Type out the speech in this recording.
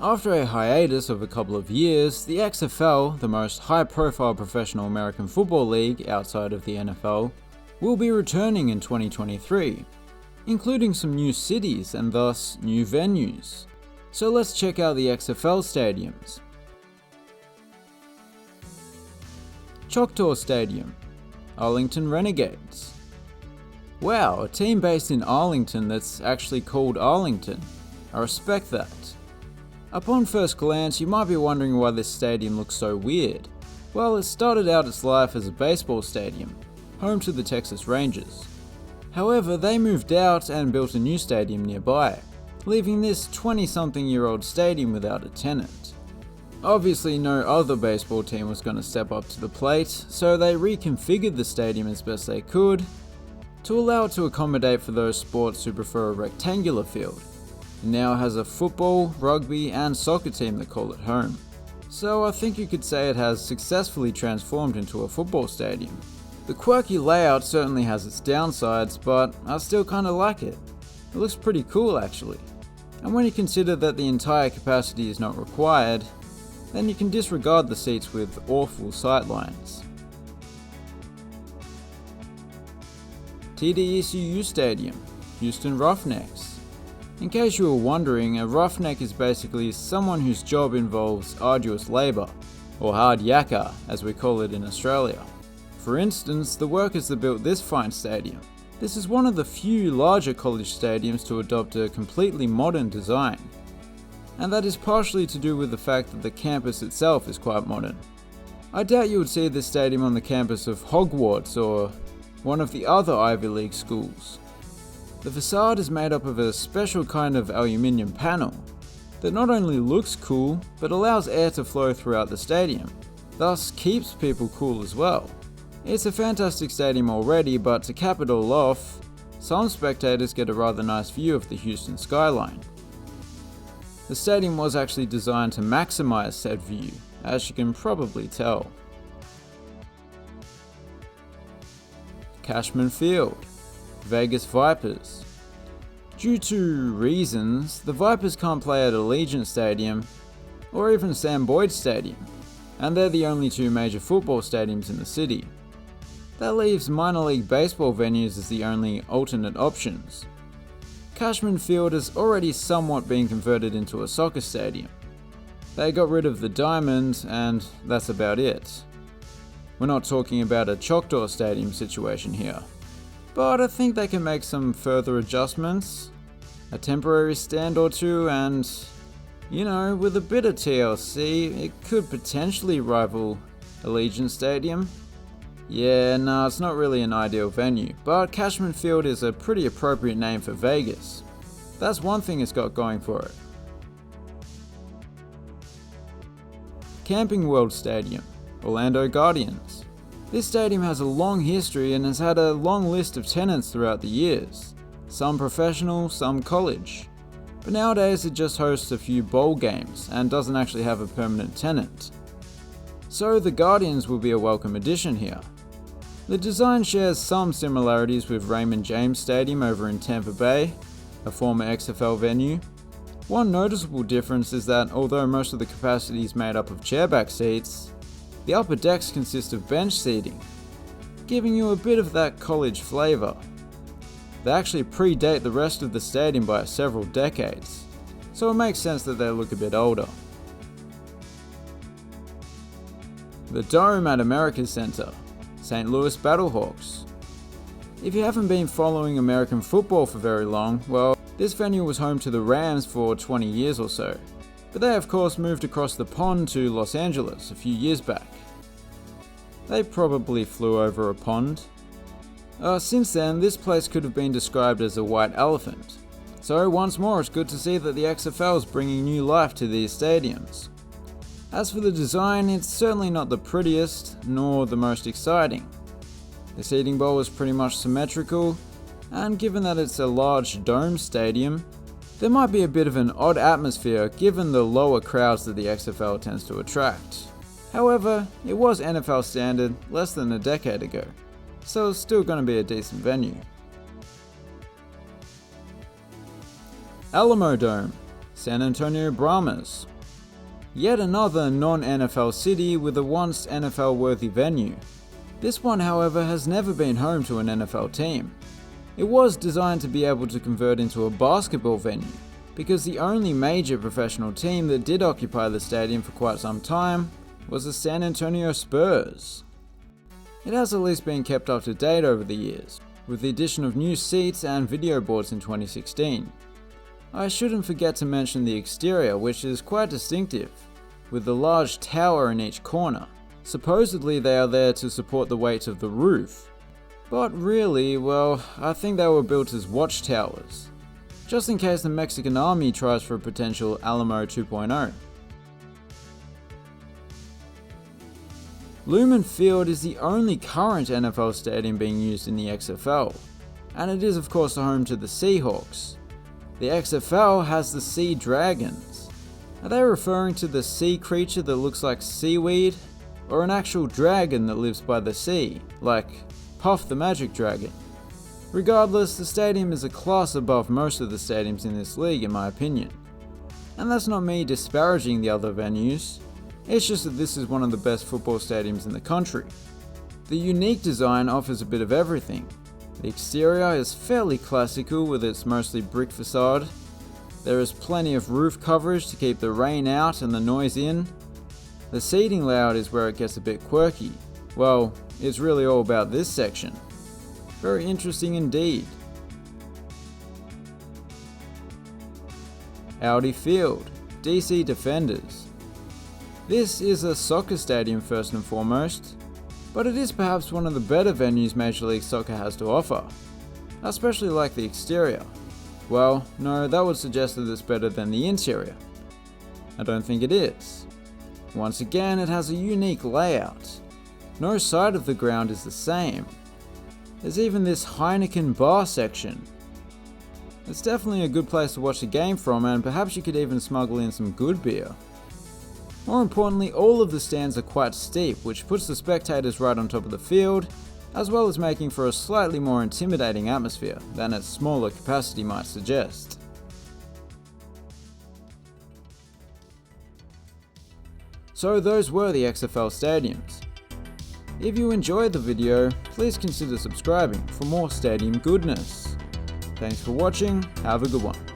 After a hiatus of a couple of years, the XFL, the most high-profile professional American football league outside of the NFL, will be returning in 2023, including some new cities and thus new venues. So let's check out the XFL Stadiums. Choctaw Stadium, Arlington Renegades. Wow, a team based in Arlington that's actually called Arlington. I respect that. Upon first glance, you might be wondering why this stadium looks so weird. Well, it started out its life as a baseball stadium, home to the Texas Rangers. However, they moved out and built a new stadium nearby, leaving this 20-something-year-old stadium without a tenant. Obviously, no other baseball team was going to step up to the plate, so they reconfigured the stadium as best they could to allow it to accommodate for those sports who prefer a rectangular field. It now has a football, rugby, and soccer team that call it home. So I think you could say it has successfully transformed into a football stadium. The quirky layout certainly has its downsides, but I still kinda like it. It looks pretty cool actually. And when you consider that the entire capacity is not required, then you can disregard the seats with awful sightlines. TDECU Stadium, Houston Roughnecks. In case you were wondering, a roughneck is basically someone whose job involves arduous labour, or hard yakka as we call it in Australia. For instance, the workers that built this fine stadium. This is one of the few larger college stadiums to adopt a completely modern design. And that is partially to do with the fact that the campus itself is quite modern. I doubt you would see this stadium on the campus of Hogwarts or one of the other Ivy League schools. The facade is made up of a special kind of aluminium panel that not only looks cool, but allows air to flow throughout the stadium, thus keeps people cool as well. It's a fantastic stadium already, but to cap it all off, some spectators get a rather nice view of the Houston skyline. The stadium was actually designed to maximize said view, as you can probably tell. Cashman Field, Vegas Vipers. Due to reasons, the Vipers can't play at Allegiant Stadium or even Sam Boyd Stadium, and they're the only two major football stadiums in the city. That leaves minor league baseball venues as the only alternate options. Cashman Field has already somewhat been converted into a soccer stadium. They got rid of the diamond, and that's about it. We're not talking about a Choctaw Stadium situation here. But I think they can make some further adjustments, a temporary stand or two, and, with a bit of TLC, it could potentially rival Allegiant Stadium. Yeah, no, it's not really an ideal venue, but Cashman Field is a pretty appropriate name for Vegas. That's one thing it's got going for it. Camping World Stadium, Orlando Guardians. This stadium has a long history and has had a long list of tenants throughout the years, some professional, some college. But nowadays it just hosts a few bowl games and doesn't actually have a permanent tenant. So the Guardians will be a welcome addition here. The design shares some similarities with Raymond James Stadium over in Tampa Bay, a former XFL venue. One noticeable difference is that although most of the capacity is made up of chairback seats, the upper decks consist of bench seating, giving you a bit of that college flavour. They actually predate the rest of the stadium by several decades, so it makes sense that they look a bit older. The Dome at America's Center, St. Louis Battlehawks. If you haven't been following American football for very long, well, this venue was home to the Rams for 20 years or so. But they of course moved across the pond to Los Angeles a few years back. They probably flew over a pond. Since then, this place could have been described as a white elephant. So once more, it's good to see that the XFL is bringing new life to these stadiums. As for the design, it's certainly not the prettiest, nor the most exciting. The seating bowl is pretty much symmetrical, and given that it's a large dome stadium, there might be a bit of an odd atmosphere given the lower crowds that the XFL tends to attract. However, it was NFL standard less than a decade ago, so it's still going to be a decent venue. Alamo Dome, San Antonio Brahmas. Yet another non-NFL city with a once NFL-worthy venue. This one, however, has never been home to an NFL team. It was designed to be able to convert into a basketball venue, because the only major professional team that did occupy the stadium for quite some time was the San Antonio Spurs. It has at least been kept up to date over the years, with the addition of new seats and video boards in 2016. I shouldn't forget to mention the exterior, which is quite distinctive, with the large tower in each corner. Supposedly they are there to support the weight of the roof, but really, well, I think they were built as watchtowers, just in case the Mexican army tries for a potential Alamo 2.0. Lumen Field is the only current NFL stadium being used in the XFL, and it is of course the home to the Seahawks. The XFL has the Sea Dragons. Are they referring to the sea creature that looks like seaweed, or an actual dragon that lives by the sea, like Puff the Magic Dragon? Regardless, the stadium is a class above most of the stadiums in this league in my opinion. And that's not me disparaging the other venues, it's just that this is one of the best football stadiums in the country. The unique design offers a bit of everything. The exterior is fairly classical with its mostly brick facade. There is plenty of roof coverage to keep the rain out and the noise in. The seating layout is where it gets a bit quirky. Well, it's really all about this section. Very interesting indeed. Audi Field, DC Defenders. This is a soccer stadium first and foremost, but it is perhaps one of the better venues Major League Soccer has to offer. I especially like the exterior. Well, no, that would suggest that it's better than the interior. I don't think it is. Once again, it has a unique layout. No side of the ground is the same. There's even this Heineken bar section. It's definitely a good place to watch the game from, and perhaps you could even smuggle in some good beer. More importantly, all of the stands are quite steep, which puts the spectators right on top of the field, as well as making for a slightly more intimidating atmosphere than its smaller capacity might suggest. So those were the XFL Stadiums. If you enjoyed the video, please consider subscribing for more stadium goodness. Thanks for watching, have a good one.